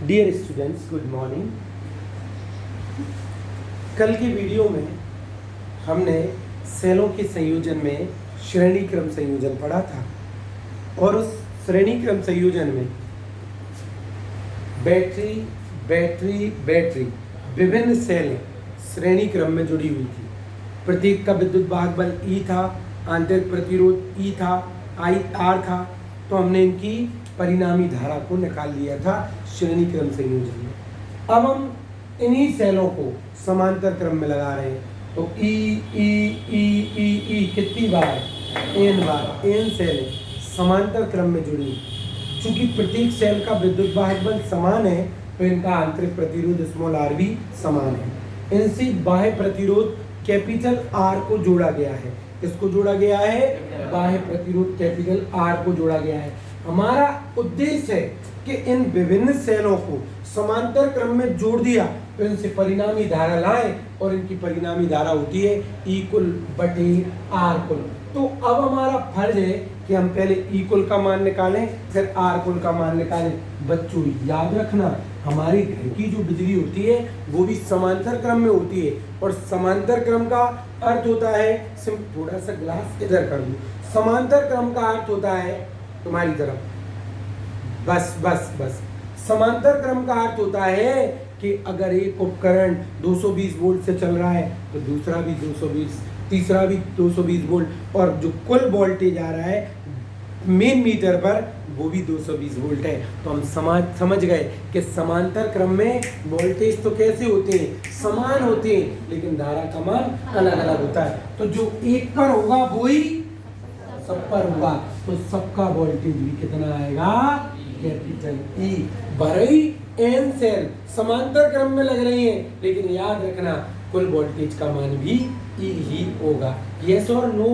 Dear students, good morning. कल की video में हमने सेलों के संयोजन में श्रेणी क्रम संयोजन पढ़ा था और उस श्रेणी क्रम संयोजन में बैटरी बैटरी बैटरी विभिन्न सेलें श्रेणी क्रम में जुड़ी हुई थी। प्रत्येक का विद्युत वाहक बल E था, आंतरिक प्रतिरोध E था, IR था। तो हमने इनकी परिणामी धारा को निकाल लिया था श्रेणी क्रम संयोजन में। अब हम इन्हीं सेलों को समांतर क्रम में लगा रहे हैं। तो E E E E E कितनी बार? N बार। N सेलें समांतर क्रम में जुड़ी। चूंकि प्रत्येक सेल का विद्युत वाहक बल समान है तो इनका आंतरिक प्रतिरोध स्मॉल r भी समान है। इनसे बाह्य प्रतिरोध कैपिटल R को जोड़ा गया है। इसको जोड़ा गया है, बाह्य प्रतिरोध कैपिटल R को जोड़ा गया है। हमारा उद्देश्य है कि इन विभिन्न सेलों को समांतर क्रम में जोड़ दिया तो इनसे परिणामी धारा लाएं और इनकी परिणामी धारा होती है E कुल बटे R कुल। तो अब हमारा फर्ज है कि हम पहले E कुल का मान निकालें, फिर R कुल का मान निकालें। बच्चों याद रखना, हमारी घर की जो बिजली होती है वो भी समांतर क्रम में होती है और समांतर क्रम का अर्थ होता है, थोड़ा सा ग्लास इधर कर दूं। समांतर क्रम का अर्थ होता है तुम्हारी तरफ, बस बस बस। समांतर क्रम का अर्थ होता है कि अगर एक उपकरण 220 वोल्ट से चल रहा है तो दूसरा भी 220, तीसरा भी 220 वोल्ट और जो कुल वोल्टेज आ रहा है मेन मीटर पर वो भी 220 वोल्ट है। तो हम समझ गए कि समांतर क्रम में वोल्टेज तो कैसे होते हैं, समान होते हैं, लेकिन धारा का मान अलग अलग होता है। तो जो एक पर होगा वही सब पर होगा, तो सबका वोल्टेज भी कितना आएगा? Capital E। भले N सेल समांतर क्रम में लग रही हैं, लेकिन याद रखना कुल वोल्टेज का मान भी E ही होगा। यस और नो?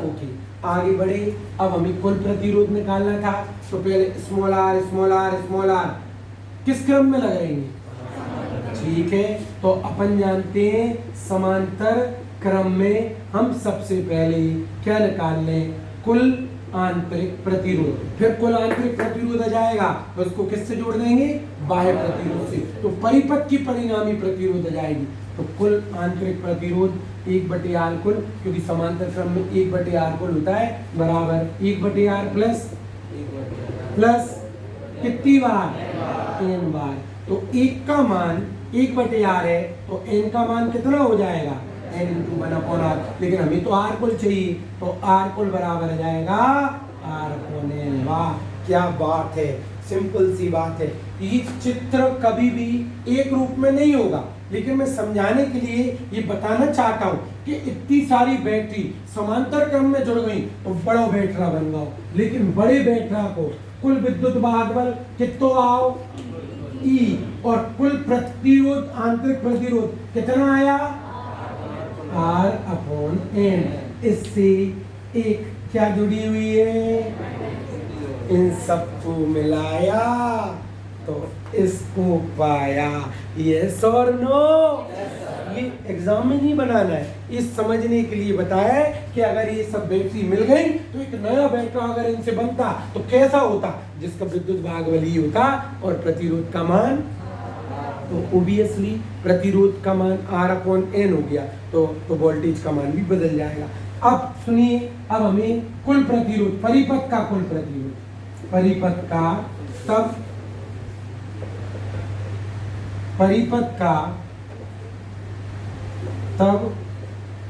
ओके, आगे बढ़े। अब हमें कुल प्रतिरोध निकालना था, तो पहले small r small r small r किस क्रम में लग रही हैं? ठीक है, तो अपन जानते हैं समांतर क्रम में हम सबसे पहले क्या निकाल लें? कुल आंतरिक प्रतिरोध। फिर कुल आंतरिक प्रतिरोध आ जाएगा तो उसको किससे जोड़ देंगे? बाह्य प्रतिरोध से। तो परिपथ की परिणामी प्रतिरोध आ जाएगी। तो कुल आंतरिक प्रतिरोध 1/r कुल, क्योंकि समांतर क्रम में 1/r कुल होता है, बराबर 1/r प्लस कितनी बार? n बार। तो 1 का मान 1/r है तो n का मान कितना हो जाएगा? n × 1/r। लेकिन हमें तो r कुल चाहिए, तो r कुल बराबर आ जाएगा r/n। वाह क्या बात है, सिंपल सी बात है। ये चित्र कभी भी एक रूप में नहीं होगा, लेकिन मैं समझाने के लिए ये बताना चाहता हूँ कि इतनी सारी बैटरी समांतर क्रम में जुड़ गई तो बड़ा बैटरा बन गया, लेकिन बड़े बैटरा को कुल विद्युत वाहक बल कितना आओ? E, और कुल प्रतिरोध आंतरिक प्रतिरोध कितना आया? R/n। इससे एक क्या जुड़ी हुई है? इन सबको मिलाया तो इसको पाया। यस और नो? ये एग्जाम में नहीं बनाना है, ये समझने के लिए बताया है कि अगर ये सब बैटरी मिल गई तो एक नया बैटरा अगर इनसे बनता तो कैसा होता? जिसका विद्युत वाहक बल E होता और प्रतिरोध का मान, तो ओबियसली प्रतिरोध का मान R/n हो गया, तो वोल्टेज का मान भी बदल जाएगा। अब सुनिए, अब हमें कुल प्रतिरोध, परिपथ का कुल प्रतिरोध, परिपथ का तब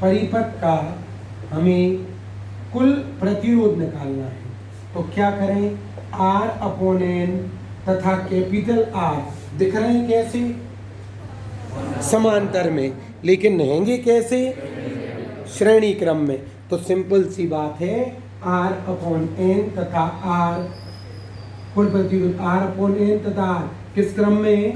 परिपथ का हमें कुल प्रतिरोध निकालना है। तो क्या करें? R/n तथा कैपिटल R दिख रहे हैं कैसे? समांतर में, लेकिन रहेंगे कैसे? श्रेणी क्रम में। तो सिंपल सी बात है, R/n तथा R कुल प्रतिरोध R/n तथा R किस क्रम में है?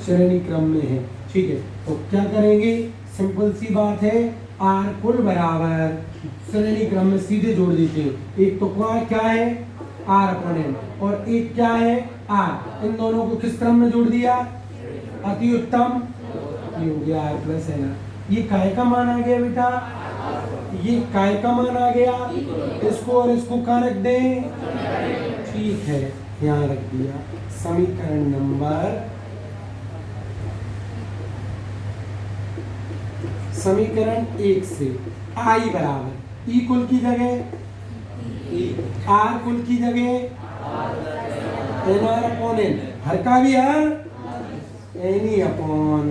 श्रेणी क्रम में है। ठीक है, तो क्या करेंगे? सिंपल सी बात है, R कुल बराबर श्रेणी क्रम में सीधे जोड़ देते हैं। एक तो क्या है? R/n, और एक क्या है? R। इन दोनों को किस क्रम में जोड़ दिया? अति उत्तम, ये हो गया R+n। ये काय का मान आ गया बेटा? ये काय का मान आ गया? इसको और इसको कहाँ रख दें? ठीक है, यहाँ रख दिया। समीकरण नंबर समीकरण 1 से आई बराबर ई कुल की जगह आर कुल की जगह एन आर अपॉन एन, हर का भी हर एन ई upon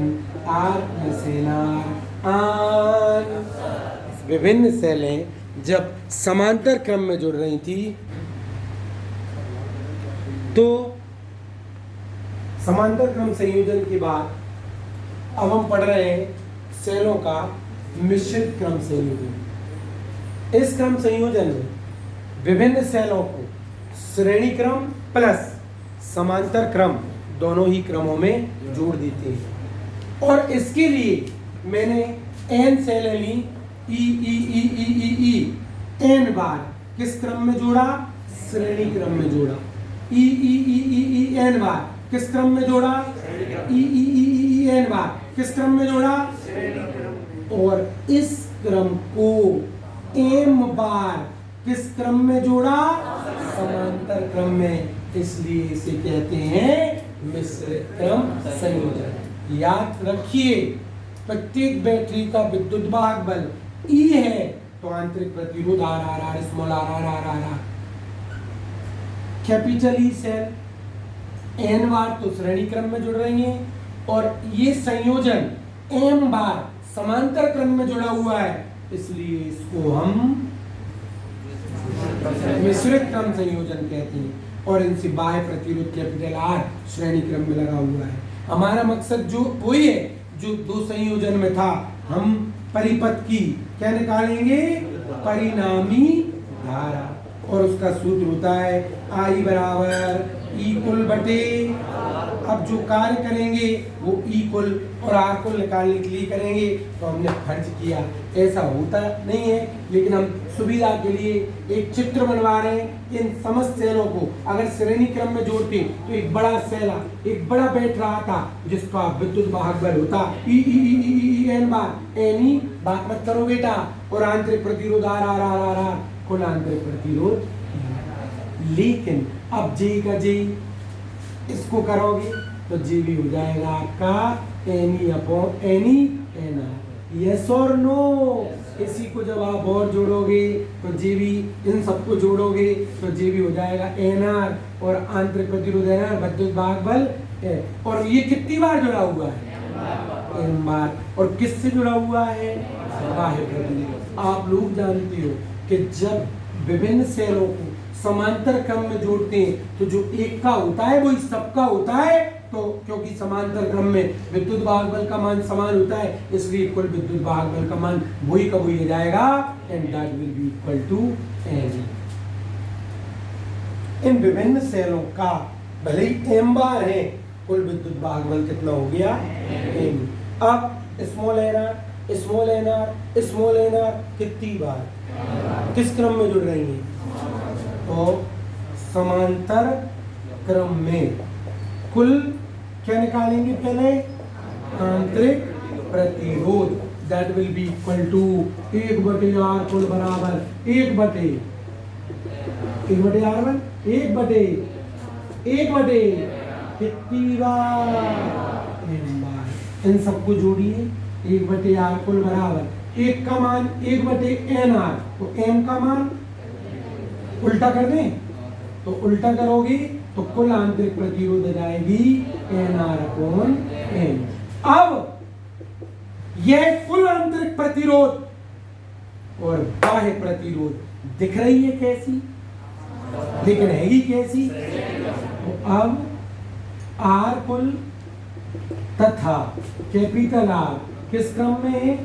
R plus N R. विभिन्न सेलें जब समांतर क्रम में जुड़ रही थी तो समांतर क्रम संयोजन के बाद अब हम पढ़ रहे हैं सेलों का मिश्रित क्रम संयोजन। इस क्रम संयोजन में विभिन्न सेलों को श्रेणी क्रम प्लस समांतर क्रम दोनों ही क्रमों में जोड़ देते हैं। और इसके लिए मैंने एन सेलें ली, ई ई ई ई ई ई एन बार किस क्रम में जोड़ा? श्रेणी क्रम में जोड़ा। ई ई ई ई ई एन बार किस क्रम में जोड़ा? ई ई ई ई एन बार किस क्रम में जोड़ा? और इस क्रम को एम बार किस क्रम में जोड़ा? समांतर क्रम में, इसलिए इसे कहते हैं मिश्रित क्रम संयोजन। याद रखिए, प्रत्येक बैटरी का विद्युत वाहक बल E है तो आंतरिक प्रतिरोध are are R small R are are are R. Capital E cell N बार तो श्रेणी क्रम में जुड़ रही हैं और ये संयोजन एम बार समांतर क्रम में जुड़ा हुआ है, इसलिए इसको हम मिश्रित क्रम संयोजन कहते हैं। और इनसे बाह्य प्रतिरोध कैपिटल आर श्रेणी क्रम में लगा हुआ है। हमारा मकसद जो वही है जो दो संयोजन में था, हम परिपथ की क्या निकालेंगे? परिणामी धारा, और उसका सूत्र होता है आई बराबर ई कुल बटे, अब जो कार्य करेंगे वो ई कुल और आर कुल निकालने के लिए करेंगे। तो हमने खर्च किया, ऐसा होता नहीं है, लेकिन हम सुविधा के लिए एक चित्र बनवा रहे हैं। इन समस्त सेलों को अगर श्रेणी क्रम में जोड़ते तो एक बड़ा सेला, एक बड़ा बैठ रहा था जिसका विद्युत वाहक बल होता ई ई ई ई ई एन बार, एन ई बात मत करो बेटा, और आंतरिक प्रतिरोध are are are are r, कुल आंतरिक प्रतिरोध। लेकिन अब जे का जे इसको करोगे तो जे भी हो जाएगा आपका एन ई upon n e n r. Yes और नो? इसी को जब आप और जोड़ोगे तो जे भी, इन सबको जोड़ोगे तो जे भी हो जाएगा एन आर, और आंतरिक प्रतिरोध एन आर, विद्युत वाहक बल है। और ये कितनी बार जुड़ा हुआ है? एन बार। और किससे जुड़ा हुआ है? बाह्य प्रतिरोध। आप लोग जानते हो कि जब विभिन्न सेलों को समांतर क्रम में जोड़ते हैं तो जो एक का होता है वही सबका होता है। तो क्योंकि समांतर क्रम में विद्युत वाहक बल का मान समान होता है, इसलिए कुल विद्युत वाहक बल का मान वही का वही हो जाएगा, and that will be equal to N. इन विभिन्न सेलों का भले ही एम बार है, कुल विद्युत वाहक बल कितना हो गया? एम। अब small n r, small n r, small n r कितनी बार किस क्रम में जुड़ रही है? तो समांतर क्रम में। कुल क्या निकालेंगे? पहले आंतरिक प्रतिरोध, that will be equal to 1/r कुल बराबर 1/r1 1/1 कितनी बार? एम बार। इन सबको जोड़िए, 1/r कुल बराबर एक का मान 1/nr, तो m का मान उल्टा कर दें, तो उल्टा करोगे तो कुल आंतरिक प्रतिरोध आ जाएगी NR अपॉन M। अब यह कुल आंतरिक प्रतिरोध और बाह्य प्रतिरोध दिख रही है कैसी, लेकिन है ही कैसी? तो अब R कुल तथा कैपिटल R किस क्रम में है?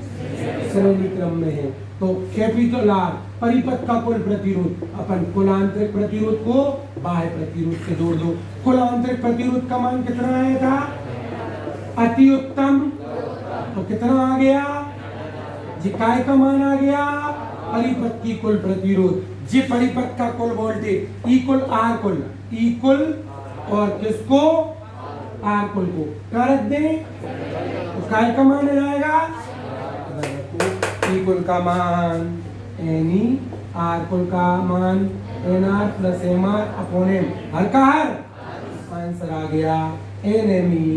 श्रेणी क्रम में है। तो कैपिटल R परिपथ का कुल प्रतिरोध, अपन कुल आंतरिक प्रतिरोध को बाह्य प्रतिरोध से जोड़ दो। कुल आंतरिक प्रतिरोध का मान कितना आया था? अति उत्तम। तो कितना आ गया? जी काय का मान आ गया? परिपथ की कुल प्रतिरोध, जी परिपथ का कुल वोल्टेज इक्वल आर कुल, इक्वल और किसको? आर कुल को क्या रख दें? तो काय का मान आ जाएगा? इक्वल का मान एनी, आर कुल का मान N R plus M R upon M, हर का हर आंसर आ गया NMe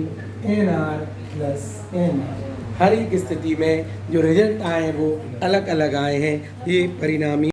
NR प्लस NR। हर एक स्थिति में जो रिजल्ट आए हैं वो अलग अलग आए हैं, ये परिणामी